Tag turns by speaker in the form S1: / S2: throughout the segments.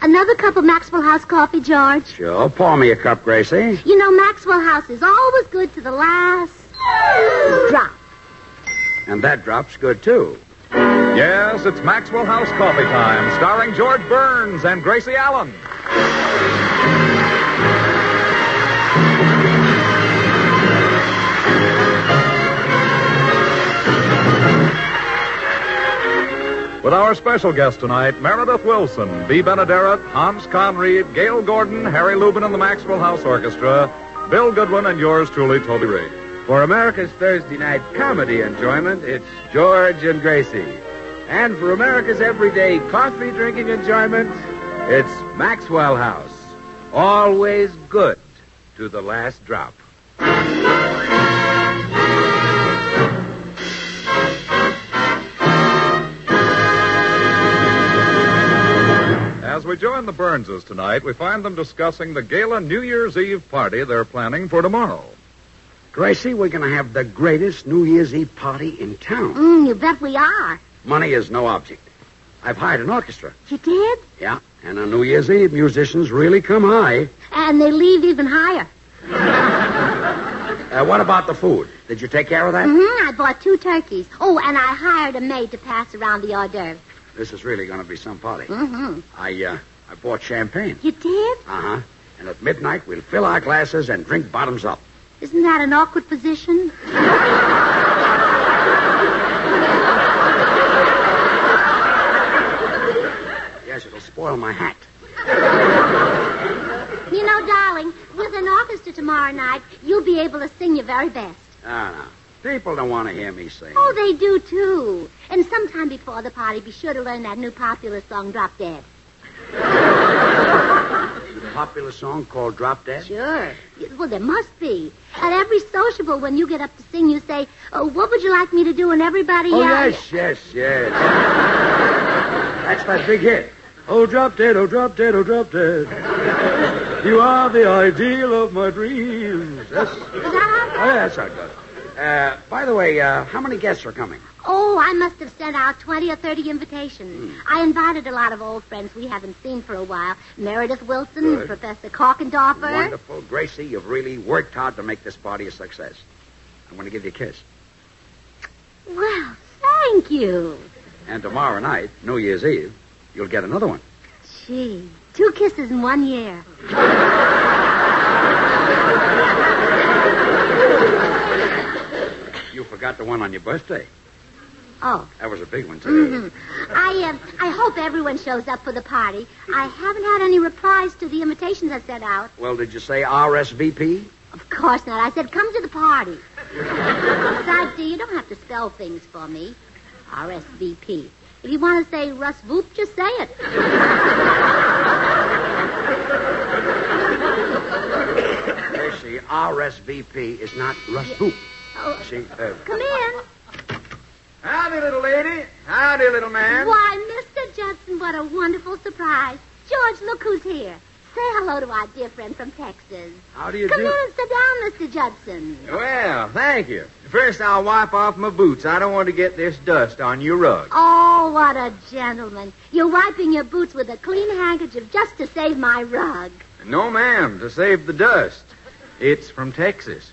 S1: Another cup of Maxwell House coffee, George?
S2: Sure. Pour me a cup, Gracie.
S1: You know, Maxwell House is always good to the last drop.
S2: And that drop's good, too.
S3: Yes, it's Maxwell House Coffee Time, starring George Burns and Gracie Allen. With our special guest tonight, Meredith Wilson, Bea Benaderet, Hans Conried, Gail Gordon, Harry Lubin and the Maxwell House Orchestra, Bill Goodwin, and yours truly, Toby Reed.
S4: For America's Thursday night comedy enjoyment, it's George and Gracie. And for America's everyday coffee-drinking enjoyment, it's Maxwell House. Always good to the last drop.
S3: As we join the Burnses tonight, we find them discussing the gala New Year's Eve party they're planning for tomorrow.
S2: Gracie, we're going to have the greatest New Year's Eve party in town.
S1: You bet we are.
S2: Money is no object. I've hired an orchestra.
S1: You did?
S2: Yeah, and on New Year's Eve, musicians really come high.
S1: And they leave even higher.
S2: What about the food? Did you take care of that?
S1: I bought 2 turkeys. Oh, and I hired a maid to pass around the hors d'oeuvres.
S2: This is really going to be some party. I bought champagne.
S1: You did?
S2: Uh-huh. And at midnight, we'll fill our glasses and drink bottoms up.
S1: Isn't that an awkward position?
S2: Yes, it'll spoil my hat.
S1: You know, darling, with an orchestra tomorrow night, you'll be able to sing your very best.
S2: No. People don't want to hear me sing.
S1: Oh, they do, too. And sometime before the party, be sure to learn that new popular song, Drop Dead.
S2: Popular song called Drop Dead?
S1: Sure. Well, there must be. At every sociable, when you get up to sing, you say, what would you like me to do? And everybody...
S2: Oh, yes. That's that big hit. Oh, drop dead, oh, drop dead, oh, drop dead. You are the ideal of my dreams. Yes.
S1: Is that
S2: Oh, yeah, that's how it goes. By the way, how many guests are coming?
S1: Oh, I must have sent out 20 or 30 invitations. I invited a lot of old friends we haven't seen for a while. Meredith Wilson,
S2: Good.
S1: Professor Korkendorfer.
S2: Wonderful. Gracie, you've really worked hard to make this party a success. I'm going to give you a kiss.
S1: Well, thank you.
S2: And tomorrow night, New Year's Eve, you'll get another one.
S1: Gee, 2 kisses in 1 year.
S2: You forgot the one on your birthday.
S1: Oh.
S2: That was a big one, too.
S1: I hope everyone shows up for the party. I haven't had any replies to the invitations I sent out.
S2: Well, did you say RSVP?
S1: Of course not. I said come to the party. Besides, dear, you don't have to spell things for me. RSVP. If you want to say Russ Voop, just say it.
S2: Gracie, RSVP is not Russ Voop.
S1: Oh,
S2: See,
S1: come in.
S4: Howdy, little lady. Howdy, little man.
S1: Why, Mr. Judson, what a wonderful surprise. George, look who's here. Say hello to our dear friend from Texas.
S2: How do you
S1: Come
S2: do?
S1: in and sit down, Mr. Judson.
S4: Well, thank you. First, I'll wipe off my boots. I don't want to get this dust on your rug.
S1: Oh, what a gentleman. You're wiping your boots with a clean handkerchief just to save my rug.
S4: No, ma'am, to save the dust. It's from Texas.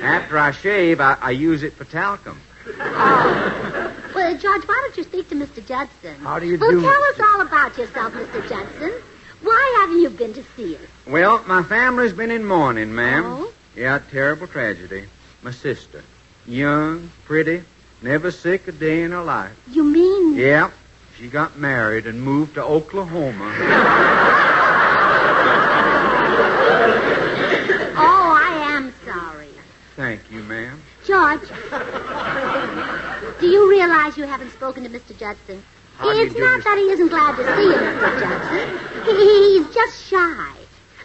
S4: After I shave, I use it for talcum.
S1: Oh. Well, George, why don't you speak to Mr. Judson?
S2: How do you
S1: Well,
S2: do?
S1: tell us all about yourself, Mr. Judson. Why haven't you been to see us?
S4: Well, my family's been in mourning, ma'am.
S1: Oh?
S4: Yeah, terrible tragedy. My sister. Young, pretty, never sick a day in her life.
S1: You mean...
S4: Yeah, she got married and moved to Oklahoma.
S1: Oh, I am sorry.
S4: Thank you, ma'am.
S1: George, do you realize you haven't spoken to Mr. Judson?
S2: How do you
S1: It's
S2: do,
S1: not
S2: Mr.
S1: that he isn't glad to see you, Mr. Judson. He's just shy.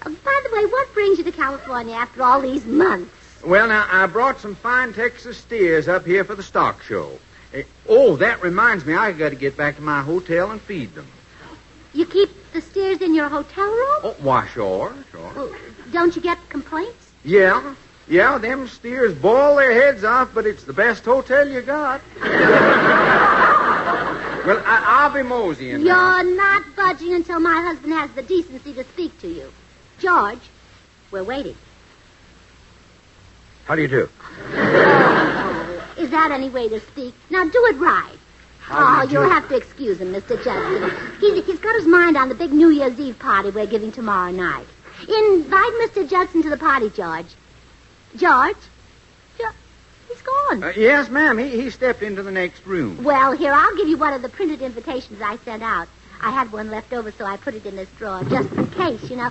S1: By the way, what brings you to California after all these months?
S4: Well, now, I brought some fine Texas steers up here for the stock show. Oh, that reminds me, I got to get back to my hotel and feed them.
S1: You keep the steers in your hotel room?
S4: Oh, why, sure.
S1: Well, don't you get complaints?
S4: Yeah, them steers boil their heads off, but it's the best hotel you got. Well, I'll be moseying.
S1: You're not budging until my husband has the decency to speak to you. George, we're waiting.
S4: How do you do?
S1: Is that any way to speak? Now, do it right. You'll have to excuse him, Mr. Judson. He's got his mind on the big New Year's Eve party we're giving tomorrow night. Invite Mr. Judson to the party, George. George? He's gone.
S5: Yes, ma'am. He stepped into the next room.
S1: Well, here, I'll give you one of the printed invitations I sent out. I had one left over, so I put it in this drawer, just in case, you know.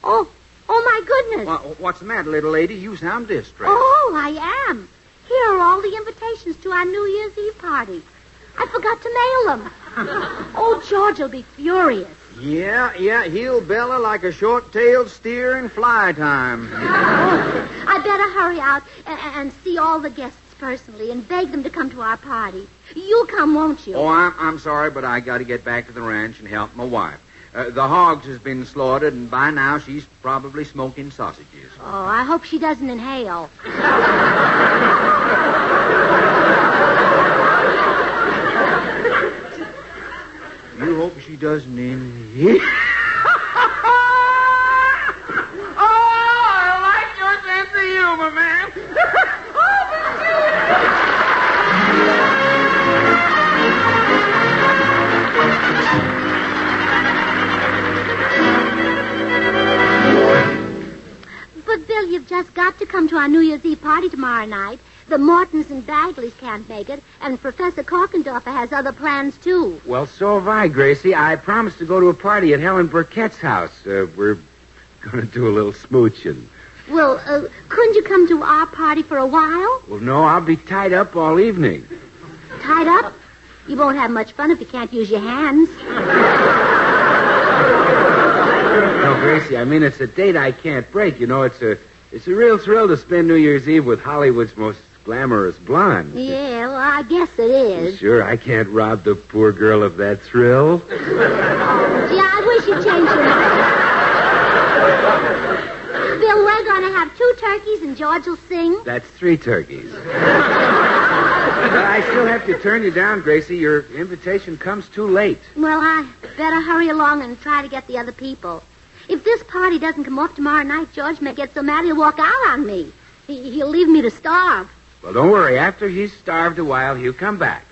S1: Oh, my goodness.
S5: What's the matter, little lady? You sound distressed.
S1: Oh, I am. Here are all the invitations to our New Year's Eve party. I forgot to mail them. Oh, George will be furious.
S5: Yeah, he'll bellow like a short-tailed steer in fly time.
S1: I better hurry out and see all the guests personally and beg them to come to our party. You'll come, won't you?
S5: Oh, I'm sorry, but I got to get back to the ranch and help my wife. The hogs has been slaughtered, and by now she's probably smoking sausages.
S1: Oh, I hope she doesn't inhale.
S5: You hope she doesn't inhale. I like your sense of humor, man.
S1: But, Bill, you've just got to come to our New Year's Eve party tomorrow night. The Mortons and Bagleys can't make it, and Professor Korkendorfer has other plans, too.
S4: Well, so have I, Gracie. I promised to go to a party at Helen Burkett's house. We're going to do a little smooching.
S1: Well, couldn't you come to our party for a while?
S4: Well, no, I'll be tied up all evening.
S1: Tied up? You won't have much fun if you can't use your hands.
S4: No, Gracie, I mean, it's a date I can't break. You know, it's a real thrill to spend New Year's Eve with Hollywood's most glamorous blonde.
S1: Yeah, well, I guess it is.
S4: Sure, I can't rob the poor girl of that thrill.
S1: Gee, I wish you'd change your mind. Bill, we're going to have 2 turkeys and George will sing.
S4: That's 3 turkeys. But I still have to turn you down, Gracie. Your invitation comes too late.
S1: Well, I better hurry along and try to get the other people. If this party doesn't come off tomorrow night, George may get so mad he'll walk out on me. He'll leave me to starve.
S4: Well, don't worry. After he's starved a while, he'll come back.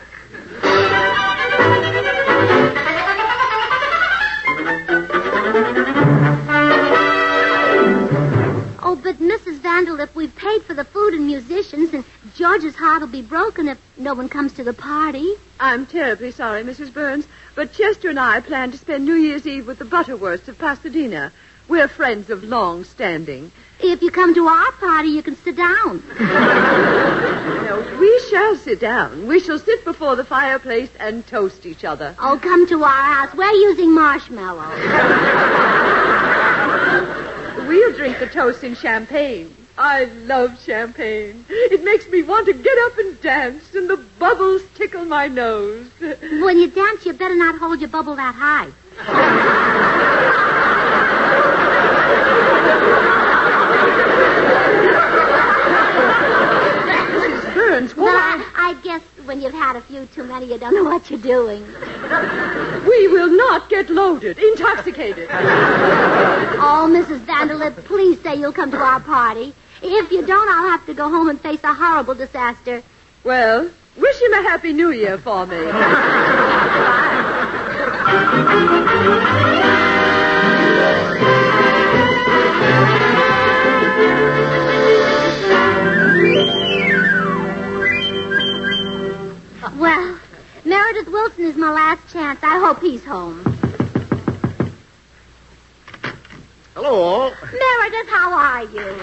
S1: Oh, but Mrs. Vanderlip, we've paid for the food and musicians, and George's heart will be broken if no one comes to the party.
S6: I'm terribly sorry, Mrs. Burns, but Chester and I plan to spend New Year's Eve with the Butterworths of Pasadena. We're friends of long standing.
S1: If you come to our party, you can sit down.
S6: No, we shall sit down. We shall sit before the fireplace and toast each other.
S1: Oh, come to our house. We're using marshmallows.
S6: We'll drink the toast in champagne. I love champagne. It makes me want to get up and dance, and the bubbles tickle my nose.
S1: When you dance, you better not hold your bubble that high.
S6: Mrs. Burns,
S1: Well, I guess when you've had a few too many, you don't know what you're doing.
S6: We will not get loaded, intoxicated.
S1: Oh, Mrs. Vanderlip, please say you'll come to our party. If you don't, I'll have to go home and face a horrible disaster.
S6: Well, wish him a Happy New Year for me.
S1: Well, Meredith Wilson is my last chance. I hope he's home.
S5: Hello, all.
S1: Meredith, how are you?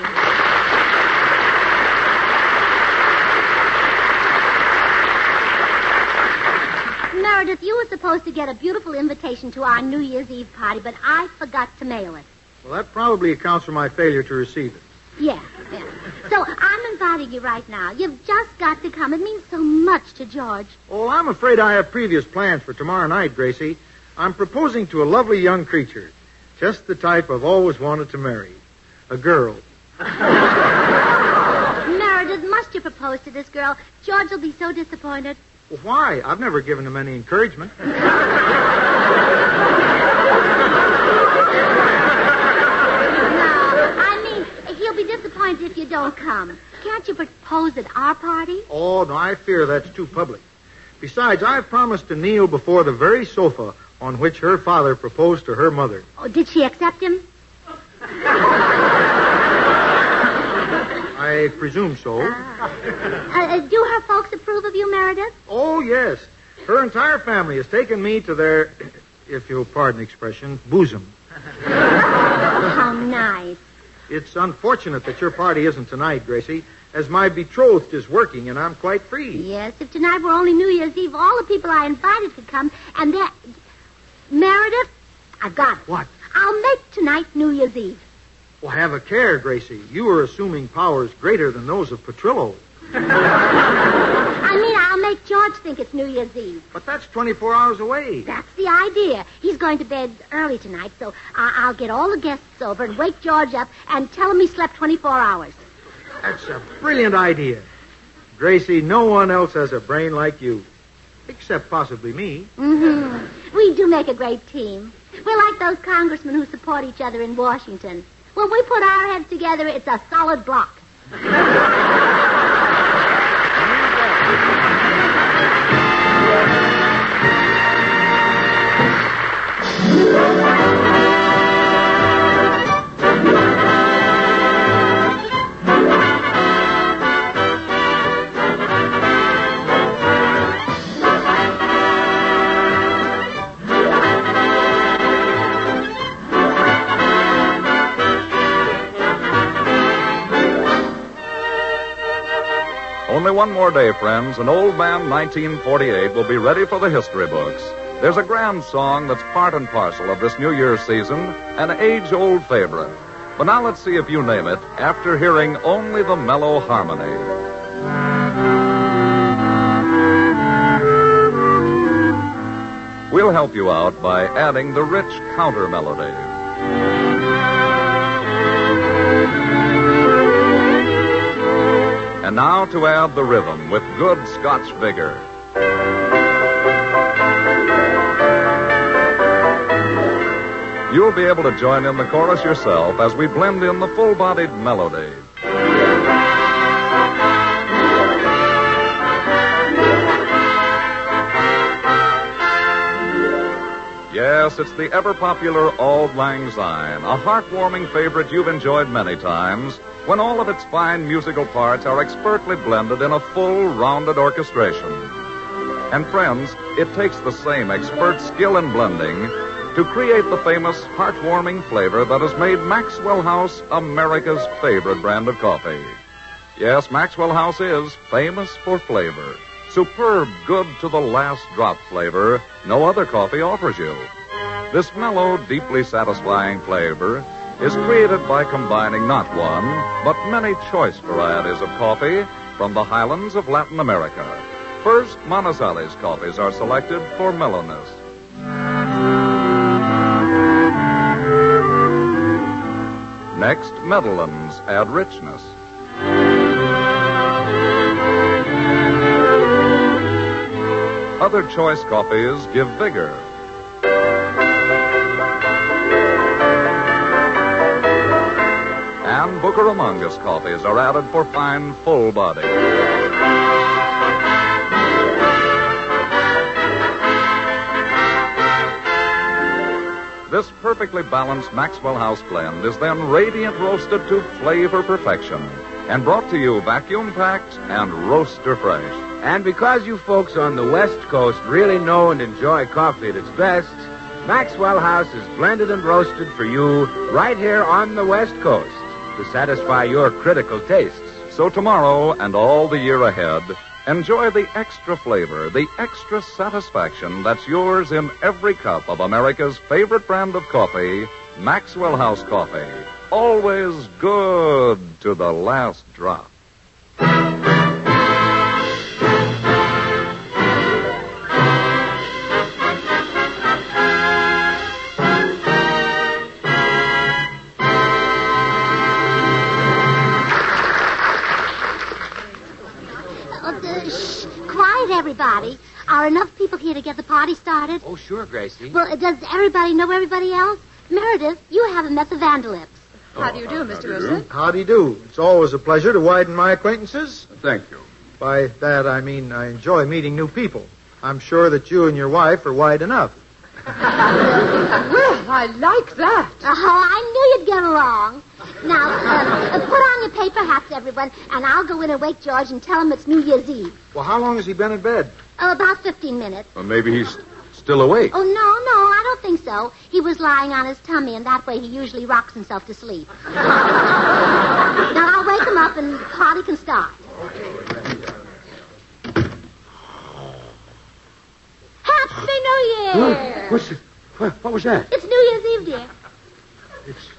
S1: Meredith, you were supposed to get a beautiful invitation to our New Year's Eve party, but I forgot to mail it.
S2: Well, that probably accounts for my failure to receive it.
S1: Yeah. So I'm inviting you right now. You've just got to come. It means so much to George.
S2: Oh, I'm afraid I have previous plans for tomorrow night, Gracie. I'm proposing to a lovely young creature. Just the type I've always wanted to marry. A girl.
S1: Meredith, must you propose to this girl? George will be so disappointed.
S2: Well, why? I've never given him any encouragement.
S1: He'll be disappointed if you don't come. Can't you propose at our party?
S2: Oh, no, I fear that's too public. Besides, I've promised to kneel before the very sofa on which her father proposed to her mother.
S1: Oh, did she accept him?
S2: I presume so.
S1: Do her folks approve of you, Meredith?
S2: Oh, yes. Her entire family has taken me to their, if you'll pardon the expression, bosom.
S1: How nice.
S2: It's unfortunate that your party isn't tonight, Gracie, as my betrothed is working and I'm quite free.
S1: Yes, if tonight were only New Year's Eve, all the people I invited could come, and that... Meredith, I've got it.
S2: What?
S1: I'll make tonight New Year's Eve.
S2: Well, have a care, Gracie. You are assuming powers greater than those of Petrillo.
S1: I'll make George think it's New Year's Eve.
S2: But that's 24 hours away.
S1: That's the idea. He's going to bed early tonight, so I'll get all the guests over and wake George up and tell him he slept 24 hours.
S2: That's a brilliant idea. Gracie, no one else has a brain like you. Except possibly me.
S1: Mm-hmm. We do make a great team. We're like those congressmen who support each other in Washington. When we put our heads together, it's a solid block.
S3: Only one more day, friends, and Old Man 1948 will be ready for the history books. There's a grand song that's part and parcel of this New Year's season, an age-old favorite. But now let's see if you name it after hearing only the mellow harmony. We'll help you out by adding the rich counter melody. And now to add the rhythm with good Scotch vigor. You'll be able to join in the chorus yourself as we blend in the full-bodied melody. Yes, it's the ever-popular Auld Lang Syne, a heartwarming favorite you've enjoyed many times, when all of its fine musical parts are expertly blended in a full, rounded orchestration. And friends, it takes the same expert skill in blending to create the famous, heartwarming flavor that has made Maxwell House America's favorite brand of coffee. Yes, Maxwell House is famous for flavor. Superb, good to the last drop flavor no other coffee offers you. This mellow, deeply satisfying flavor is created by combining not one, but many choice varieties of coffee from the highlands of Latin America. First, Manizales coffees are selected for mellowness. Next, Medellins add richness. Other choice coffees give vigor. And Bucaramangas coffees are added for fine, full body. This perfectly balanced Maxwell House blend is then radiant roasted to flavor perfection and brought to you vacuum-packed and roaster fresh.
S4: And because you folks on the West Coast really know and enjoy coffee at its best, Maxwell House is blended and roasted for you right here on the West Coast to satisfy your critical tastes.
S3: So tomorrow and all the year ahead, enjoy the extra flavor, the extra satisfaction that's yours in every cup of America's favorite brand of coffee, Maxwell House Coffee. Always good to the last drop.
S1: Quiet, everybody. party. Are enough people here to get the party started?
S5: Oh, sure, Gracie.
S1: Well, does everybody know everybody else? Meredith, you haven't met the Vandalips.
S6: How do you do, Mr. Wilson?
S2: How do you do? It's always a pleasure to widen my acquaintances.
S4: Thank you.
S2: By that, I mean I enjoy meeting new people. I'm sure that you and your wife are wide enough.
S6: Well, I like that.
S1: Oh, I knew you'd get along. Now, put on your paper hats, everyone, and I'll go in and wake George and tell him it's New Year's Eve.
S2: Well, how long has he been in bed?
S1: Oh, about 15 minutes.
S4: Well, maybe he's still awake.
S1: Oh, no, I don't think so. He was lying on his tummy, and that way he usually rocks himself to sleep. Now, I'll wake him up, and the party can start. Happy New Year!
S7: What was that?
S1: It's New Year's Eve, dear.
S7: It's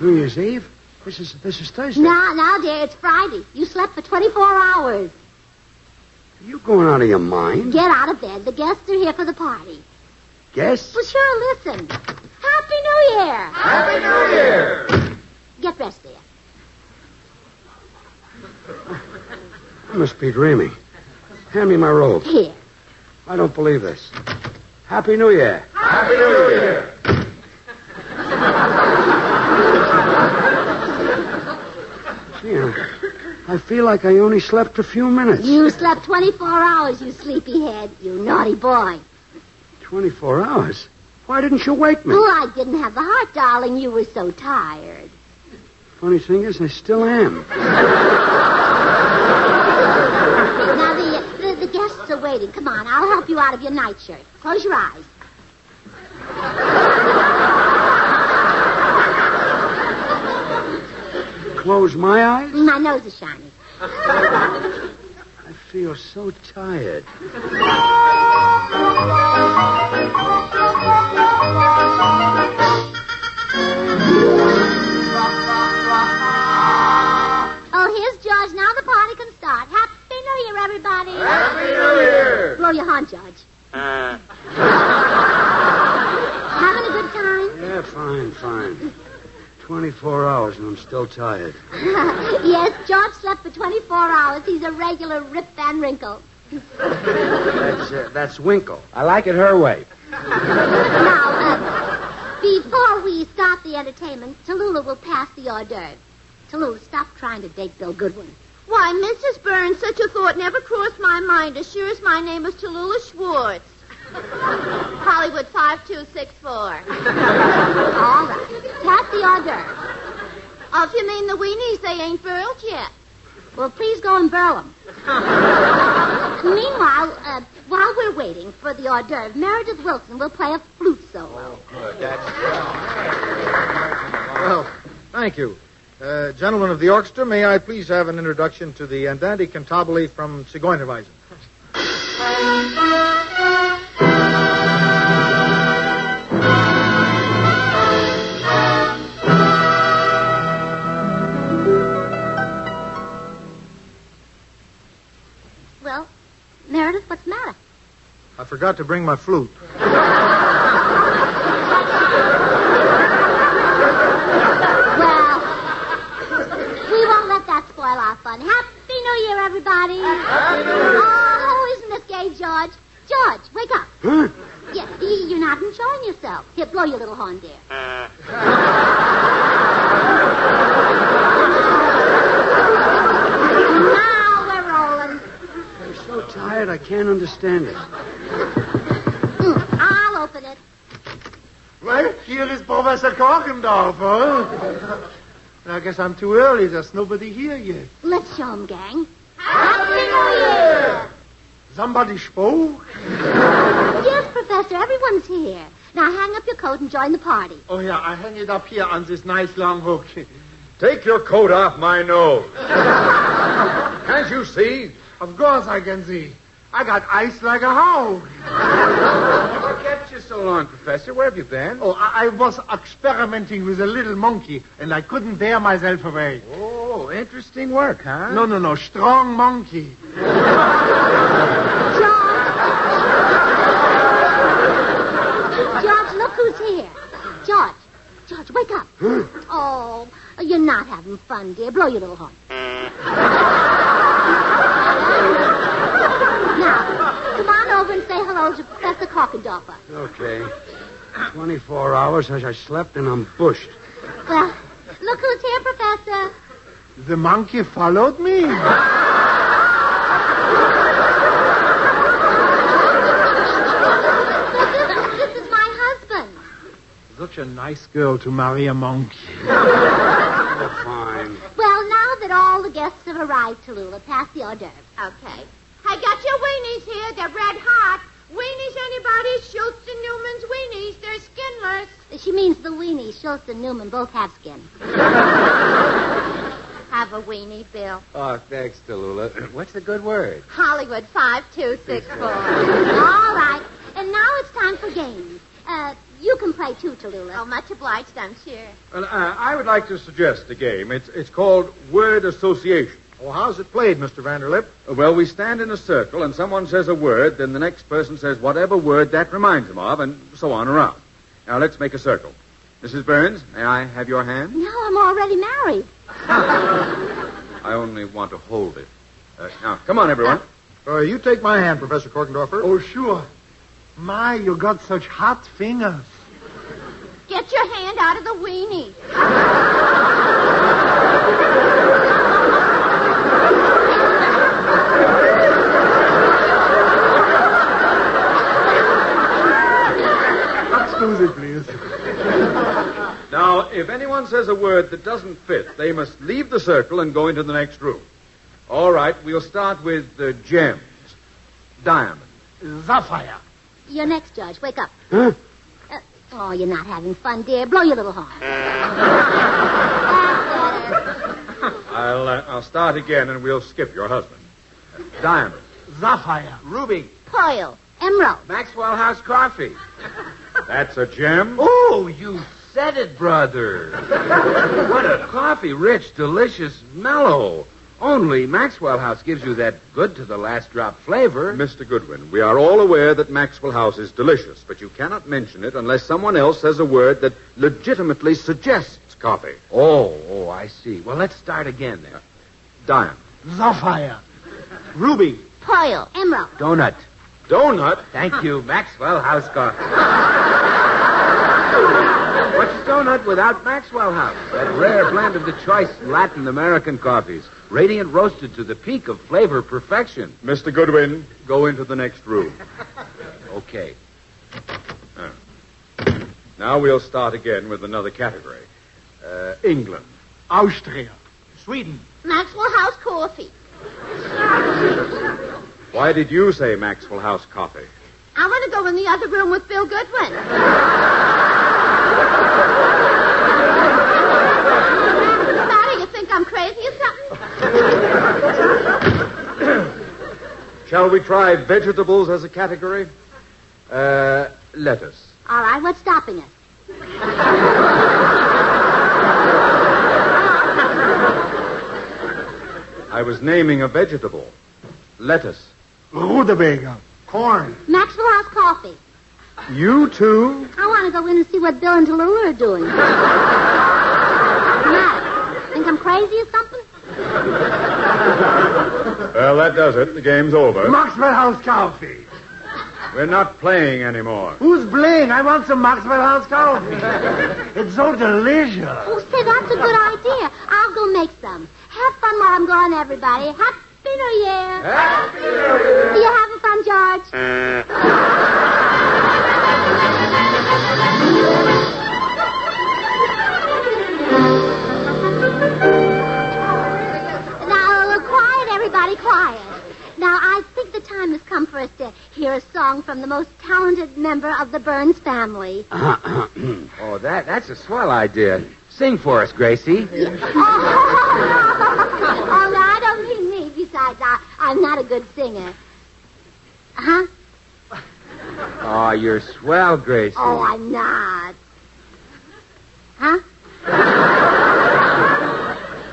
S7: New Year's Eve? This is Thursday.
S1: Now, dear, it's Friday. You slept for 24 hours.
S7: Are you going out of your mind?
S1: Get out of bed. The guests are here for the party.
S7: Guests?
S1: Well, sure, listen. Happy New Year!
S4: Happy New Year!
S1: Get dressed, dear.
S7: I must be dreaming. Hand me my robe.
S1: Here.
S7: I don't believe this. Happy New Year.
S4: Happy New Year!
S7: Gee, I feel like I only slept a few minutes.
S1: You slept 24 hours, you sleepyhead. You naughty boy.
S7: 24 hours? Why didn't you wake me?
S1: Oh, I didn't have the heart, darling. You were so tired.
S7: Funny thing is, I still am.
S1: Now, the guests are waiting. Come on, I'll help you out of your nightshirt. Close your eyes.
S7: Close my eyes?
S1: My nose is shiny.
S7: I feel so tired.
S1: Oh, here's George. Now the party can start. Happy New Year, everybody.
S4: Happy New Year!
S1: Blow your horn, George. Having a good time?
S7: Yeah, fine. 24 hours and I'm still tired.
S1: Yes, George slept for 24 hours. He's a regular Rip Van Winkle.
S7: That's Winkle.
S5: I like it her way.
S1: Now, before we start the entertainment, Tallulah will pass the hors d'oeuvre. Tallulah, stop trying to date Bill Goodwin.
S8: Why, Mrs. Burns, such a thought never crossed my mind, as sure as my name is Tallulah Schwartz. Hollywood 5264.
S1: All right. Pass the hors d'oeuvre.
S8: Oh, if you mean the weenies, they ain't burled yet.
S1: Well, please go and burl them. Meanwhile, while we're waiting for the hors d'oeuvre, Meredith Wilson will play a flute solo.
S5: Good. That's
S2: Well, thank you. Gentlemen of the orchestra, may I please have an introduction to the Andante Cantabile from Zigeunerweisen?
S1: Well, Meredith, what's the matter?
S2: I forgot to bring my flute.
S1: Well, we won't let that spoil our fun. Happy New Year, everybody.
S4: Happy New Year!
S1: Oh, isn't this gay, George? George, wake up.
S7: Huh?
S1: Yeah, you're not enjoying yourself. Here, blow your little horn, dear. Now we're rolling.
S7: I'm so tired I can't understand it.
S1: I'll open it.
S9: Well, here is Professor Korkendorf, huh? I guess I'm too early. There's nobody here yet.
S1: Let's show 'em, gang. Happy New Year!
S9: Somebody spoke?
S1: Yes, Professor, everyone's here. Now hang up your coat and join the party.
S9: Oh, yeah, I hang it up here on this nice long hook.
S4: Take your coat off my nose. Can't you see?
S9: Of course I can see. I got ice like a hog.
S5: What kept you so long, Professor? Where have you been?
S9: Oh, I was experimenting with a little monkey, and I couldn't tear myself away.
S5: Oh, interesting work, huh?
S9: No, strong monkey.
S1: George, look who's here. George, wake up. Oh, you're not having fun, dear. Blow your little horn. Now, come on over and say hello to Professor Korkendorfer.
S7: Okay. 24 hours as I slept and I'm bushed.
S1: Well, look who's here, Professor.
S9: The monkey followed me.
S1: This is my husband.
S9: Such a nice girl to marry a monkey.
S7: Oh, fine.
S1: Well, now that all the guests have arrived, Tallulah, pass the hors d'oeuvres.
S8: Okay. I got your weenies here. They're red hot. Weenies, anybody? Schultz and Newman's weenies. They're skinless.
S1: She means the weenies. Schultz and Newman both have skin.
S8: Have a weenie, Bill.
S4: Oh, thanks, Tallulah. What's the good word?
S8: Hollywood 5264.
S1: All right. And now it's time for games. You can play too, Tallulah.
S8: Oh, much obliged, I'm sure.
S2: Well, I would like to suggest a game. It's called word association. Well, how's it played, Mr. Vanderlip?
S3: Well, we stand in a circle, and someone says a word, then the next person says whatever word that reminds him of, and so on around. Now, let's make a circle. Mrs. Burns, may I have your hand?
S1: No, I'm already married.
S3: I only want to hold it. Now, come on, everyone.
S2: You take my hand, Professor Korkendorfer.
S9: Oh, sure. My, you got such hot fingers.
S8: Get your hand out of the weenie.
S9: Excuse me, please.
S3: Now, if anyone says a word that doesn't fit, they must leave the circle and go into the next room. All right, we'll start with gems. Diamond.
S9: Sapphire.
S1: You're next, George. Wake up.
S7: Huh?
S1: Oh, you're not having fun, dear. Blow your little horn.
S3: I'll start again, and we'll skip your husband. Diamond.
S9: Sapphire.
S4: Ruby.
S1: Pearl. Emerald.
S4: Maxwell House coffee.
S3: That's a gem.
S4: Oh, you said it, brother. What a coffee. Rich, delicious, mellow. Only Maxwell House gives you that good-to-the-last-drop flavor.
S3: Mr. Goodwin, we are all aware that Maxwell House is delicious, but you cannot mention it unless someone else says a word that legitimately suggests coffee.
S4: Oh, I see. Well, let's start again then.
S3: Diamond.
S9: Sapphire. Ruby.
S1: Pearl. Emerald.
S4: Donut.
S3: Donut.
S4: Thank you, Maxwell House coffee. What's donut without Maxwell House? That rare blend of the choice Latin American coffees. Radiant roasted to the peak of flavor perfection.
S3: Mr. Goodwin, go into the next room.
S4: Okay.
S3: Now we'll start again with another category. England.
S9: Austria. Sweden.
S8: Maxwell House coffee.
S3: Why did you say Maxwell House coffee?
S8: I want to go in the other room with Bill Goodwin. Sorry, you think I'm crazy or something?
S3: Shall we try vegetables as a category? Lettuce.
S1: All right, what's stopping us?
S3: I was naming a vegetable. Lettuce.
S9: Rutabaga. Corn.
S1: Maxwell House coffee.
S3: You too?
S1: I want to go in and see what Bill and Tallulah are doing. Matt, think I'm crazy or something?
S3: Well, that does it. The game's over.
S9: Maxwell House coffee.
S3: We're not playing anymore.
S9: Who's playing? I want some Maxwell House coffee. It's so delicious.
S1: Oh, say, that's a good idea. I'll go make some. Have fun while I'm gone, everybody. Happy New Year.
S3: Happy New Year.
S1: You having fun, George? Now, quiet, everybody, quiet. Now, I think the time has come for us to hear a song from the most talented member of the Burns family.
S4: Oh, that's a swell idea. Sing for us, Gracie.
S1: Oh, no, I don't mean me. Besides, I'm not a good singer. Huh?
S4: Oh, you're swell, Gracie.
S1: Oh, I'm not. Huh?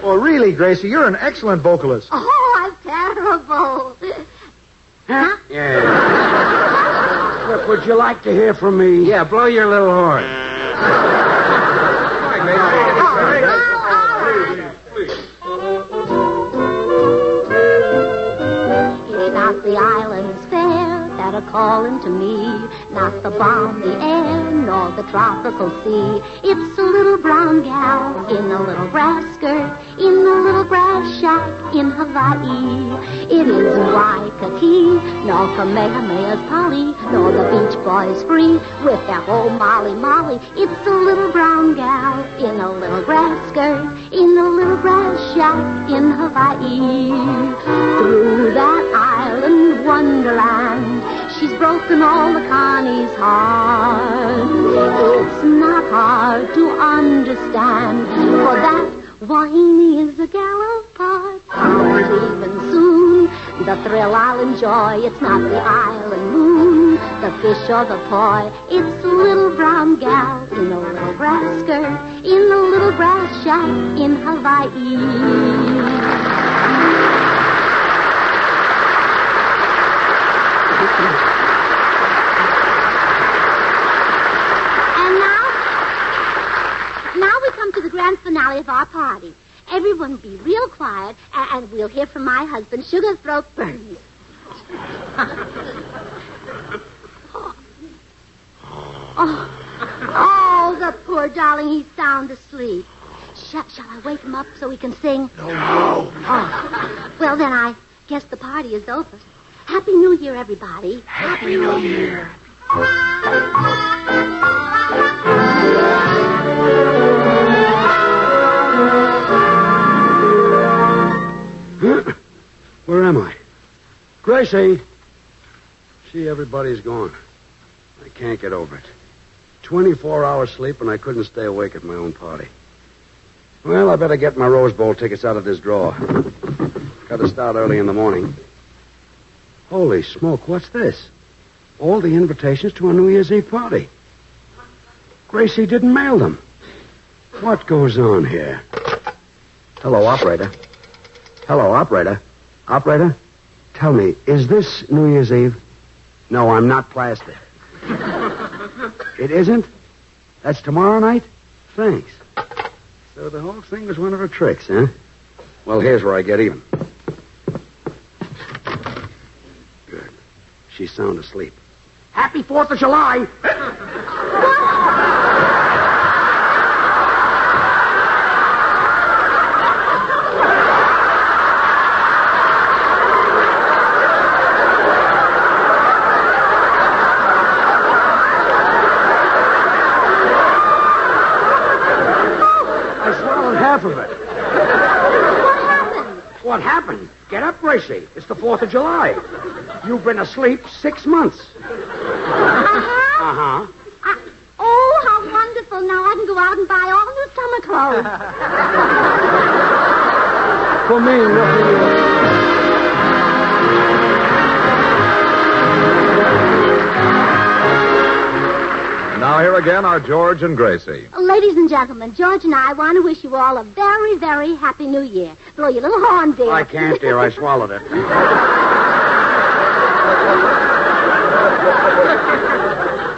S2: Well, really, Gracie, you're an excellent vocalist.
S1: Oh, I'm terrible. Huh?
S7: Yeah. Look, would you like to hear from me?
S4: Yeah, blow your little horn.
S1: About the islands that are calling to me. Not the balmy air, nor the tropical sea. It's a little brown gal in a little grass skirt, in a little grass shack in Hawaii. It isn't Waikiki, nor Kamehameha's Polly, nor the Beach Boys Free with their whole Molly Molly. It's a little brown gal in a little grass skirt, in a little grass shack in Hawaii. Through that island wonderland, she's broken all the Connie's heart. It's not hard to understand, for that Wahine is a gal apart. But even soon, the thrill I'll enjoy. It's not the island moon, the fish or the poi. It's a little brown gal in a little grass skirt, in a little grass shack in Hawaii. Grand finale of our party. Everyone be real quiet, and we'll hear from my husband, Sugar Throat Burns. Oh, the poor darling, he's sound asleep. Shall I wake him up so he can sing?
S9: No.
S1: Oh. Well, then I guess the party is over. Happy New Year, everybody.
S9: Happy New Year.
S7: Where am I? Gracie! See, everybody's gone. I can't get over it. 24 hours sleep, and I couldn't stay awake at my own party. Well, I better get my Rose Bowl tickets out of this drawer. Got to start early in the morning. Holy smoke, what's this? All the invitations to a New Year's Eve party. Gracie didn't mail them. What goes on here? Hello, operator. Hello, operator. Operator, tell me, is this New Year's Eve? No, I'm not plastic. It isn't? That's tomorrow night? Thanks. So the whole thing was one of her tricks, huh? Well, here's where I get even. Good. She's sound asleep. Happy 4th of July! Half of it.
S1: What happened?
S7: What happened? Get up, Gracie. It's the 4th of July. You've been asleep 6 months. Uh-huh.
S1: Oh, how wonderful. Now I can go out and buy all new summer clothes.
S7: For me, nothing else.
S3: Now here again are George and Gracie.
S1: Ladies and gentlemen, George and I want to wish you all a very, very happy New Year. Blow your little horn, dear.
S7: I can't, dear. I swallowed it.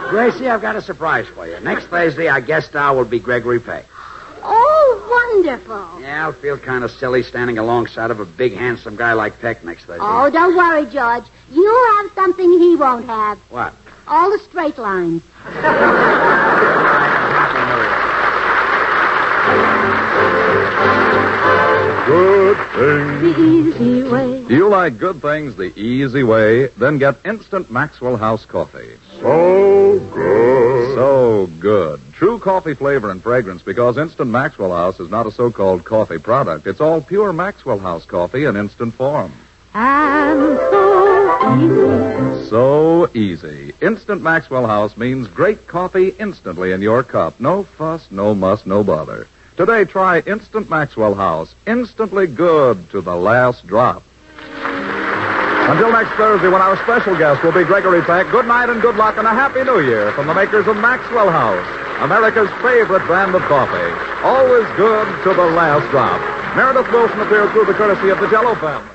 S7: Gracie, I've got a surprise for you. Next Thursday, our guest star will be Gregory Peck.
S1: Oh, wonderful.
S7: Yeah, I'll feel kind of silly standing alongside of a big, handsome guy like Peck next Thursday.
S1: Oh, don't worry, George. You'll have something he won't have.
S7: What?
S1: All the straight lines.
S3: Good things.
S1: The easy way.
S3: Do you like good things the easy way? Then get instant Maxwell House coffee.
S9: So good.
S3: So good. True coffee flavor and fragrance, because Instant Maxwell House is not a so-called coffee product. It's all pure Maxwell House coffee in instant form.
S1: And so easy.
S3: So easy. Instant Maxwell House means great coffee instantly in your cup. No fuss, no muss, no bother. Today, try Instant Maxwell House. Instantly good to the last drop. Until next Thursday, when our special guest will be Gregory Peck, good night and good luck and a Happy New Year from the makers of Maxwell House, America's favorite brand of coffee. Always good to the last drop. Meredith Wilson appears through the courtesy of the Jell-O family.